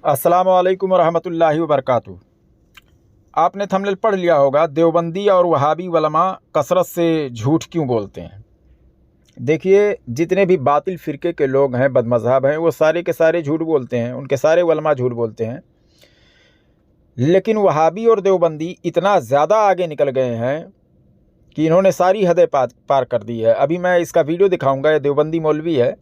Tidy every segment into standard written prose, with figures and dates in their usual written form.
अस्सलामु अलैकुम रहमतुल्लाहि व बरकातुहू। आपने थंबनेल पढ़ लिया होगा, देवबंदी और वहाबी उलमा कसरत से झूठ क्यों बोलते हैं। देखिए, जितने भी बातिल फ़िरके के लोग हैं, बदमज़हब हैं, वो सारे के सारे झूठ बोलते हैं, उनके सारे उलमा झूठ बोलते हैं। लेकिन वहाबी और देवबंदी इतना ज़्यादा आगे निकल गए हैं कि इन्होंने सारी हदें पार कर दी है। अभी मैं इसका वीडियो दिखाऊँगा। ये देवबंदी मौलवी है,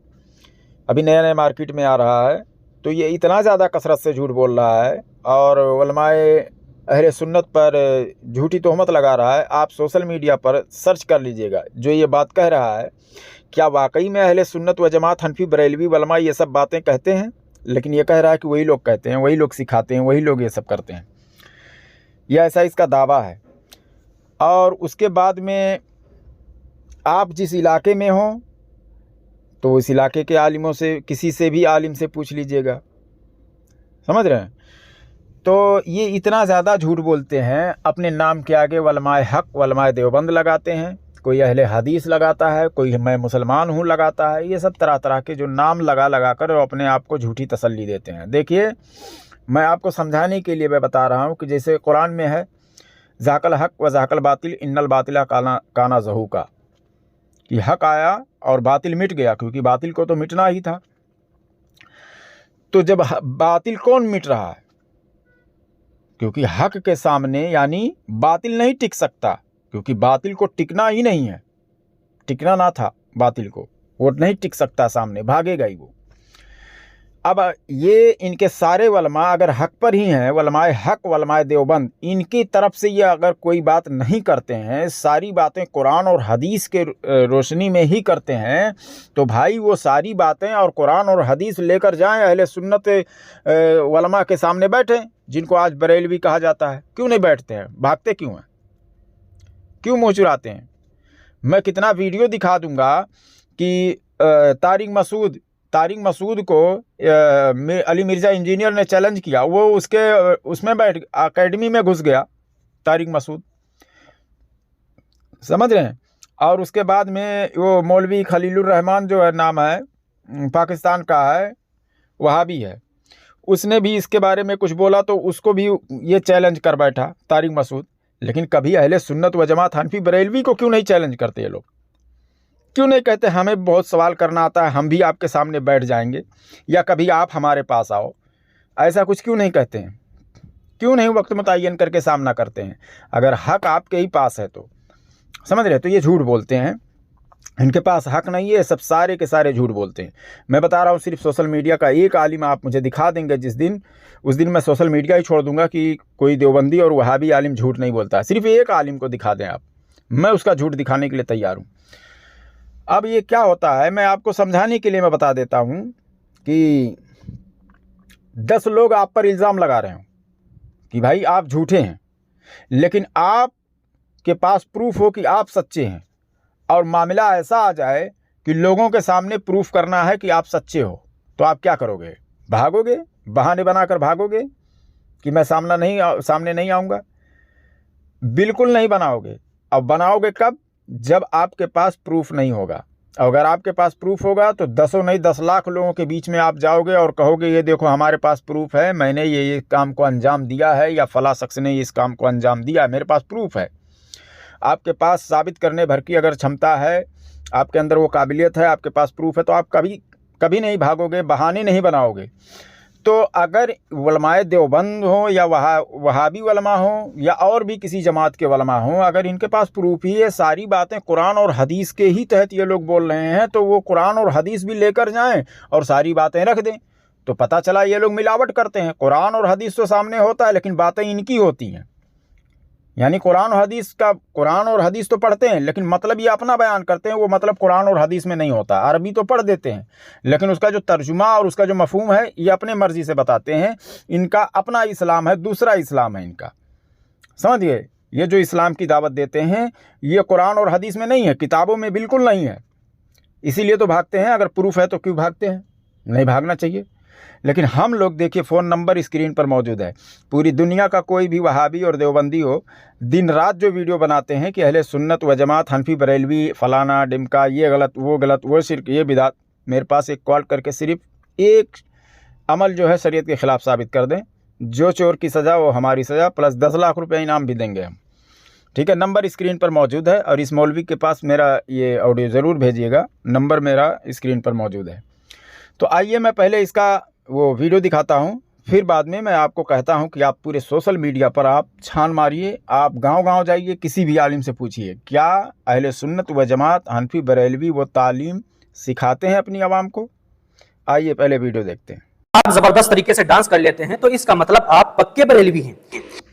अभी नया नया मार्केट में आ रहा है। तो ये इतना ज़्यादा कसरत से झूठ बोल रहा है और उलमाए अहले सुन्नत पर झूठी तोहमत लगा रहा है। आप सोशल मीडिया पर सर्च कर लीजिएगा, जो ये बात कह रहा है क्या वाकई में अहले सुन्नत व जमात हनफी बरेलवी उलमा ये सब बातें कहते हैं। लेकिन ये कह रहा है कि वही लोग कहते हैं, वही लोग सिखाते हैं, वही लोग ये सब करते हैं। यह ऐसा इसका दावा है। और उसके बाद में आप जिस इलाके में हो तो इस इलाके के आलिमों से, किसी से भी आलिम से पूछ लीजिएगा, समझ रहे हैं। तो ये इतना ज़्यादा झूठ बोलते हैं, अपने नाम के आगे उलमाए हक़, उलमाए देवबंद लगाते हैं, कोई अहले हदीस लगाता है, कोई मैं मुसलमान हूँ लगाता है। ये सब तरह तरह के जो नाम लगा कर अपने आप को झूठी तसल्ली देते हैं। देखिए, मैं आपको समझाने के लिए मैं बता रहा हूँ कि जैसे कुरान में है, ज़ाकल हक़ व ज़ाकल बातिल इन्नल बातिला काना ज़हूका, कि हक़ आया और बातिल मिट गया, क्योंकि बातिल को तो मिटना ही था। तो जब बातिल कौन मिट रहा है, क्योंकि हक़ के सामने यानी बातिल नहीं टिक सकता, क्योंकि बातिल को टिकना ही नहीं है, टिकना ना था बातिल को, वो नहीं टिक सकता सामने, भागेगा ही वो। अब ये इनके सारे उलमा अगर हक़ पर ही हैं, उलमाए हक़ उलमाए देवबंद, इनकी तरफ से ये अगर कोई बात नहीं करते हैं, सारी बातें कुरान और हदीस के रोशनी में ही करते हैं, तो भाई वो सारी बातें और कुरान और हदीस लेकर जाएं, अहले सुन्नत उलमा के सामने बैठें, जिनको आज बरेलवी कहा जाता है। क्यों नहीं बैठते हैं, भागते क्यों हैं, क्यों मुँह चुराते हैं। मैं कितना वीडियो दिखा दूंगा कि तारिक मसूद को अली मिर्ज़ा इंजीनियर ने चैलेंज किया, वो उसमें बैठ एकेडमी में घुस गया तारिक मसूद, समझ रहे हैं। और उसके बाद में वो मौलवी खलीलुर रहमान जो है, नाम है, पाकिस्तान का है, वहाबी है, उसने भी इसके बारे में कुछ बोला तो उसको भी ये चैलेंज कर बैठा तारिक मसूद। लेकिन कभी अहले सुन्नत व जमात हनफी बरेलवी को क्यों नहीं चैलेंज करते ये लोग, क्यों नहीं कहते हमें बहुत सवाल करना आता है, हम भी आपके सामने बैठ जाएंगे, या कभी आप हमारे पास आओ, ऐसा कुछ क्यों नहीं कहते हैं, क्यों नहीं वक्त मुतय्यन करके सामना करते हैं। अगर हक़ आपके ही पास है तो, समझ रहे, तो ये झूठ बोलते हैं, इनके पास हक़ नहीं है, सब सारे के सारे झूठ बोलते हैं। मैं बता रहा हूँ, सिर्फ सोशल मीडिया का एक आलिम आप मुझे दिखा देंगे जिस दिन, उस दिन मैं सोशल मीडिया ही छोड़ दूंगा कि कोई देवबंदी और वहाबी आलिम झूठ नहीं बोलता है। सिर्फ एक आलिम को दिखा दें आप, मैं उसका झूठ दिखाने के लिए तैयार हूँ। अब ये क्या होता है, मैं आपको समझाने के लिए मैं बता देता हूँ कि 10 लोग आप पर इल्ज़ाम लगा रहे हो कि भाई आप झूठे हैं, लेकिन आपके पास प्रूफ हो कि आप सच्चे हैं, और मामला ऐसा आ जाए कि लोगों के सामने प्रूफ करना है कि आप सच्चे हो, तो आप क्या करोगे, भागोगे, बहाने बनाकर भागोगे कि मैं सामने नहीं आऊँगा। बिल्कुल नहीं बनाओगे। अब बनाओगे कब, जब आपके पास प्रूफ नहीं होगा। अगर आपके पास प्रूफ होगा तो 10 नहीं 10 लाख लोगों के बीच में आप जाओगे और कहोगे ये देखो हमारे पास प्रूफ है, मैंने ये काम को अंजाम दिया है, या फला शख्स ने इस काम को अंजाम दिया है, मेरे पास प्रूफ है। आपके पास साबित करने भर की अगर क्षमता है, आपके अंदर वो काबिलियत है, आपके पास प्रूफ है, तो आप कभी नहीं भागोगे, बहाने नहीं बनाओगे। तो अगर उलमाए देवबंद हो या वहाबी उलमा हो या और भी किसी जमात के उलमा हो, अगर इनके पास प्रूफ ही है, सारी बातें कुरान और हदीस के ही तहत ये लोग बोल रहे हैं, तो वो कुरान और हदीस भी लेकर जाएं और सारी बातें रख दें, तो पता चला ये लोग मिलावट करते हैं। कुरान और हदीस तो सामने होता है, लेकिन बातें इनकी होती हैं। यानी कुरान और हदीस तो पढ़ते हैं, लेकिन मतलब ये अपना बयान करते हैं, वो मतलब कुरान और हदीस में नहीं होता। अरबी तो पढ़ देते हैं, लेकिन उसका जो तर्जुमा और उसका जो मफहूम है, ये अपने मर्जी से बताते हैं। इनका अपना इस्लाम है, दूसरा इस्लाम है इनका, समझिए। ये जो इस्लाम की दावत देते हैं, ये कुरान और हदीस में नहीं है, किताबों में बिल्कुल नहीं है, इसीलिए तो भागते हैं। अगर प्रूफ है तो क्यों भागते हैं, नहीं भागना चाहिए। लेकिन हम लोग देखिए, फ़ोन नंबर स्क्रीन पर मौजूद है, पूरी दुनिया का कोई भी वहाबी और देवबंदी हो, दिन रात जो वीडियो बनाते हैं कि अहले सुन्नत व जमात हनफी बरेलवी फलाना डिमका, ये गलत, वो शिर्क, ये बिदात, मेरे पास एक कॉल करके सिर्फ एक अमल जो है शरीयत के ख़िलाफ़ साबित कर दें। जो चोर की सज़ा वो हमारी सज़ा, प्लस 10 लाख रुपये इनाम भी देंगे हम। ठीक है, नंबर स्क्रीन पर मौजूद है, और इस मौलवी के पास मेरा ये ऑडियो ज़रूर भेजिएगा, नंबर मेरा स्क्रीन पर मौजूद है। तो आइए मैं पहले इसका वो वीडियो दिखाता हूँ, फिर बाद में मैं आपको कहता हूँ कि आप पूरे सोशल मीडिया पर आप छान मारिए, आप गांव-गांव जाइए, किसी भी आलिम से पूछिए क्या अहले सुन्नत व जमात हनफी बरेलवी वो तालीम सिखाते हैं अपनी आवाम को। आइए पहले वीडियो देखते हैं। आप जबरदस्त तरीके से डांस कर लेते हैं तो इसका मतलब आप पक्के बरेलवी हैं।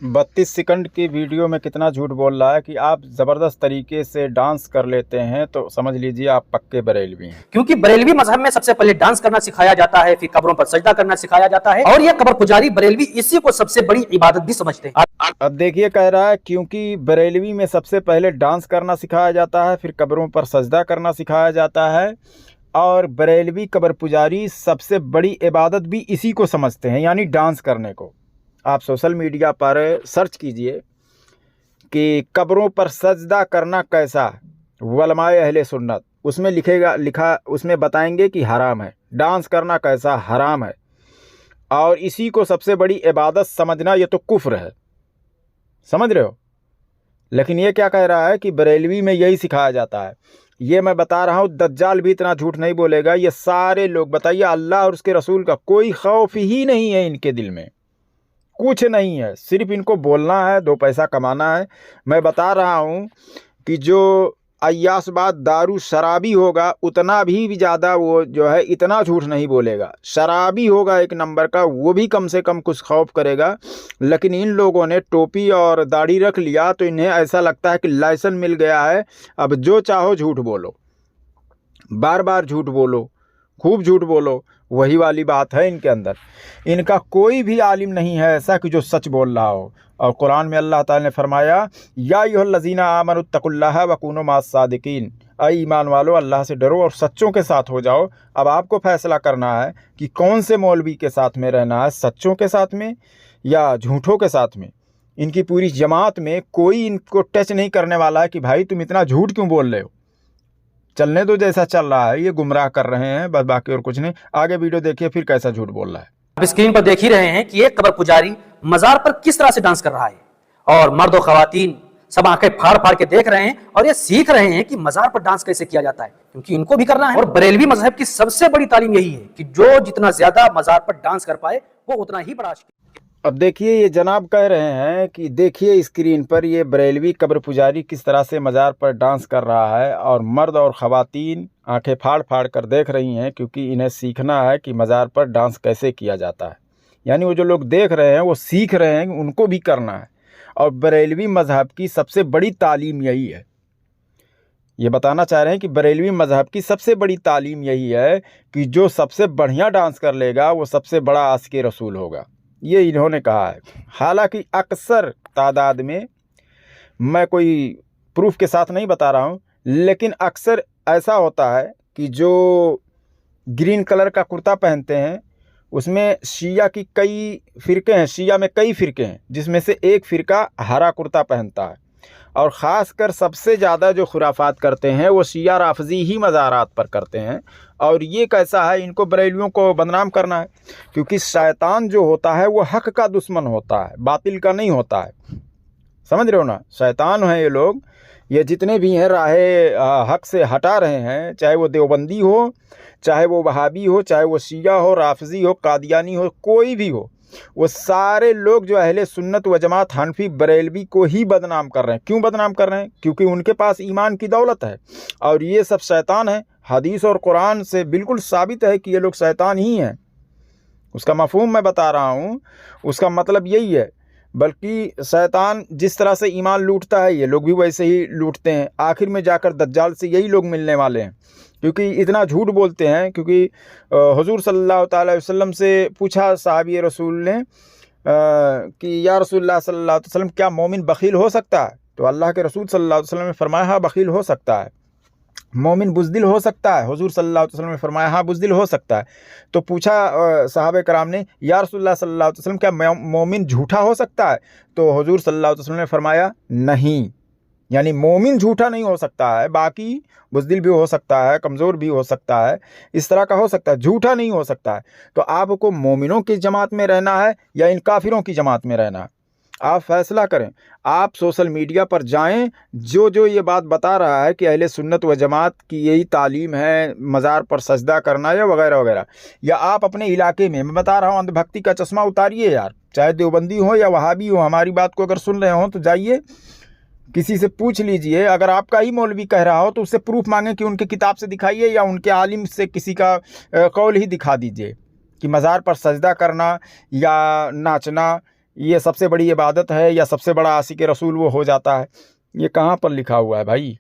32 सेकंड की वीडियो में कितना झूठ बोल रहा है कि आप ज़बरदस्त तरीके से डांस कर लेते हैं, तो समझ लीजिए आप पक्के बरेलवी हैं। क्योंकि बरेलवी मजहब में सबसे पहले डांस करना सिखाया जाता है, फिर कब्रों पर सजदा करना सिखाया जाता है, और ये कब्र पुजारी बरेलवी इसी को सबसे बड़ी इबादत भी समझते हैं। अब देखिए, कह रहा है क्योंकि बरेलवी में सबसे पहले डांस करना सिखाया जाता है, फिर कब्रों पर सजदा करना सिखाया जाता है, और बरेलवी कब्र पुजारी सबसे बड़ी इबादत भी इसी को समझते हैं, यानी डांस करने को। आप सोशल मीडिया पर सर्च कीजिए कि कब्रों पर सजदा करना कैसा, वलमाए अहले सुन्नत, उसमें लिखा उसमें बताएंगे कि हराम है। डांस करना कैसा, हराम है, और इसी को सबसे बड़ी इबादत समझना ये तो कुफ्र है। समझ रहे हो? लेकिन ये क्या कह रहा है कि बरेलवी में यही सिखाया जाता है। ये मैं बता रहा हूँ, दज्जाल भी इतना झूठ नहीं बोलेगा। ये सारे लोग, बताइए, अल्लाह और उसके रसूल का कोई खौफ ही नहीं है इनके दिल में, कुछ नहीं है, सिर्फ इनको बोलना है, 2 पैसा कमाना है। मैं बता रहा हूँ कि जो अय्यासबाद दारू शराबी होगा, उतना भी ज़्यादा वो जो है इतना झूठ नहीं बोलेगा। शराबी होगा एक नंबर का, वो भी कम से कम कुछ खौफ करेगा। लेकिन इन लोगों ने टोपी और दाढ़ी रख लिया तो इन्हें ऐसा लगता है कि लाइसेंस मिल गया है, अब जो चाहो झूठ बोलो, बार बार झूठ बोलो, खूब झूठ बोलो। वही वाली बात है इनके अंदर। इनका कोई भी आलिम नहीं है ऐसा कि जो सच बोल रहा हो। और कुरान में अल्लाह ताला ने फरमाया, या अय्युहल्लज़ीना आमनुत्तकुल्लाह वकूनू मास्सादिकीन, ऐ ईमान वालो, अल्लाह से डरो और सच्चों के साथ हो जाओ। अब आपको फैसला करना है कि कौन से मौलवी के साथ में रहना है, सच्चों के साथ में या झूठों के साथ में। इनकी पूरी जमात में कोई इनको टच नहीं करने वाला है कि भाई तुम इतना झूठ क्यों बोल रहे हो, चलने दो जैसा चल रहा है। ये गुमराह कर रहे हैं बस, बाकी और कुछ नहीं। आगे वीडियो देखिए फिर कैसा झूठ बोल रहा है। आप स्क्रीन पर देख ही रहे हैं कि एक कब्र पुजारी मजार पर किस तरह से डांस कर रहा है, और मर्द और खवातीन सब आंखें फाड़ फाड़ के देख रहे हैं, और ये सीख रहे हैं कि मजार पर डांस कैसे किया जाता है, क्योंकि इनको भी करना है। और बरेलवी मजहब की सबसे बड़ी तालीम यही है कि जो जितना ज्यादा मजार पर डांस कर पाए वो उतना ही बड़ा। अब देखिए, ये जनाब कह रहे हैं कि देखिए स्क्रीन पर ये बरेलवी कब्र पुजारी किस तरह से मज़ार पर डांस कर रहा है, और मर्द और ख़वातीन आंखें फाड़ फाड़ कर देख रही हैं, क्योंकि इन्हें सीखना है कि मज़ार पर डांस कैसे किया जाता है। यानी वो जो लोग देख रहे हैं वो सीख रहे हैं, उनको भी करना है। और बरेलवी मज़हब की सबसे बड़ी तालीम यही है। ये बताना चाह रहे हैं कि बरेलवी मज़हब की सबसे बड़ी तालीम यही है कि जो सबसे बढ़िया डांस कर लेगा वो सबसे बड़ा आशिक़ रसूल होगा। ये इन्होंने कहा है। हालांकि अक्सर तादाद में, मैं कोई प्रूफ के साथ नहीं बता रहा हूँ, लेकिन अक्सर ऐसा होता है कि जो ग्रीन कलर का कुर्ता पहनते हैं उसमें शिया की कई फ़िरके हैं, शिया में कई फ़िरके हैं, जिसमें से एक फ़िरका हरा कुर्ता पहनता है। और ख़ासकर सबसे ज़्यादा जो खुराफात करते हैं वो शिया राफजी ही मज़ारात पर करते हैं। और ये कैसा है, इनको बरेलवियों को बदनाम करना है, क्योंकि शैतान जो होता है वो हक़ का दुश्मन होता है, बातिल का नहीं होता है। समझ रहे हो ना? शैतान हैं ये लोग, ये जितने भी हैं राहे हक़ से हटा रहे हैं, चाहे वो देवबंदी हो, चाहे वो वहाबी हो, चाहे वो शिया हो, राफजी हो, कादियानी हो, कोई भी हो, वो सारे लोग जो अहले सुन्नत व जमात हनफी बरेलवी को ही बदनाम कर रहे हैं। क्यों बदनाम कर रहे हैं? क्योंकि उनके पास ईमान की दौलत है और ये सब शैतान है। हदीस और कुरान से बिल्कुल साबित है कि ये लोग शैतान ही हैं। उसका मफहूम मैं बता रहा हूँ, उसका मतलब यही है। बल्कि शैतान जिस तरह से ईमान लूटता है, ये लोग भी वैसे ही लूटते हैं। आखिर में जाकर दज्जाल से यही लोग मिलने वाले हैं, क्योंकि इतना झूठ बोलते हैं। क्योंकि हुजूर सल्लल्लाहु अलैहि वसल्लम से पूछा साहबी रसूल ने कि या रसूलल्लाह सल्लल्लाहु अलैहि वसल्लम, क्या मोमिन बखील हो सकता है? तो अल्लाह के रसूल सल्लल्लाहु अलैहि वसल्लम ने फरमाया, हाँ बखील हो सकता है। मोमिन बुज़दिल हो सकता है? हुजूर सल्लल्लाहु अलैहि वसल्लम ने फरमाया, हाँ बुज़दिल हो सकता है। तो पूछा सहाबे कराम ने, या रसूलल्लाह सल्लल्लाहु अलैहि वसल्लम, क्या मोमिन झूठा हो सकता है? तो हुजूर सल्लल्लाहु अलैहि वसल्लम ने फरमाया, नहीं, यानी मोमिन झूठा नहीं हो सकता है, बाकी बुज़दिल भी हो सकता है, कमज़ोर भी हो सकता है, इस तरह का हो सकता है, झूठा नहीं हो सकता है। तो आपको मोमिनों की जमात में रहना है या इन काफिरों की जमात में रहना है, आप फैसला करें। आप सोशल मीडिया पर जाएं, जो जो ये बात बता रहा है कि अहले सुन्नत व जमात की यही तालीम है मज़ार पर सजदा करना या वगैरह वगैरह, या आप अपने इलाके में, मैं बता रहा हूँ, अंधभक्ति का चश्मा उतारिए यार, चाहे देवबंदी हो या वहाबी हो, हमारी बात को अगर सुन रहे हो तो जाइए किसी से पूछ लीजिए। अगर आपका ही मौलवी कह रहा हो तो उससे प्रूफ मांगे कि उनकी किताब से दिखाइए या उनके आलिम से किसी का कौल ही दिखा दीजिए कि मज़ार पर सजदा करना या नाचना ये सबसे बड़ी इबादत है या सबसे बड़ा आशिक रसूल वो हो जाता है। ये कहाँ पर लिखा हुआ है भाई?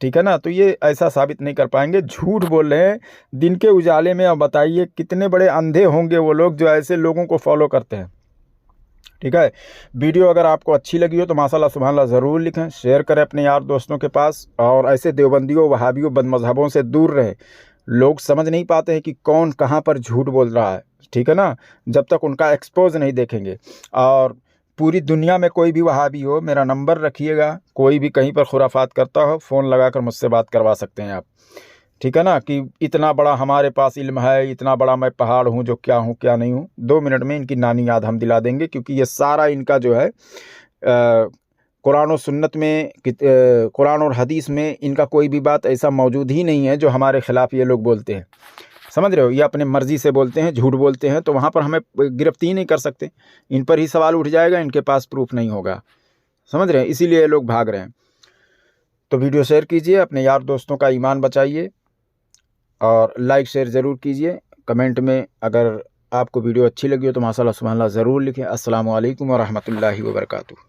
ठीक है ना? तो ये ऐसा साबित नहीं कर पाएंगे, झूठ बोल रहे हैं दिन के उजाले में। अब बताइए कितने बड़े अंधे होंगे वो लोग जो ऐसे लोगों को फॉलो करते हैं। ठीक है, वीडियो अगर आपको अच्छी लगी हो तो माशाल्लाह सुभान अल्लाह ज़रूर लिखें, शेयर करें अपने यार दोस्तों के पास, और ऐसे देवबंदियों वहाबियों बदमज़हबों से दूर रहे। लोग समझ नहीं पाते हैं कि कौन कहाँ पर झूठ बोल रहा है। ठीक है ना? जब तक उनका एक्सपोज नहीं देखेंगे। और पूरी दुनिया में कोई भी वहाबी हो, मेरा नंबर रखिएगा, कोई भी कहीं पर खुराफात करता हो, फ़ोन लगाकर मुझसे बात करवा सकते हैं आप। ठीक है ना? कि इतना बड़ा हमारे पास इल्म है, इतना बड़ा मैं पहाड़ हूँ जो क्या हूँ क्या नहीं हूँ, 2 मिनट में इनकी नानी याद हम दिला देंगे। क्योंकि ये सारा इनका जो है कुरान और सुन्नत में, कुरान और हदीस में इनका कोई भी बात ऐसा मौजूद ही नहीं है जो हमारे ख़िलाफ़ ये लोग बोलते हैं। समझ रहे हो? ये अपने मर्ज़ी से बोलते हैं, झूठ बोलते हैं, तो वहाँ पर हमें गिरफ्त ही नहीं कर सकते। इन पर ही सवाल उठ जाएगा, इनके पास प्रूफ नहीं होगा। समझ रहे हैं? इसीलिए ये लोग भाग रहे हैं। तो वीडियो शेयर कीजिए, अपने यार दोस्तों का ईमान बचाइए, और लाइक शेयर ज़रूर कीजिए। कमेंट में अगर आपको वीडियो अच्छी लगी हो तो माशाल्लाह सुभान अल्लाह ज़रूर लिखें। अस्सलामु अलैकुम व रहमतुल्लाहि व बरकातुहू।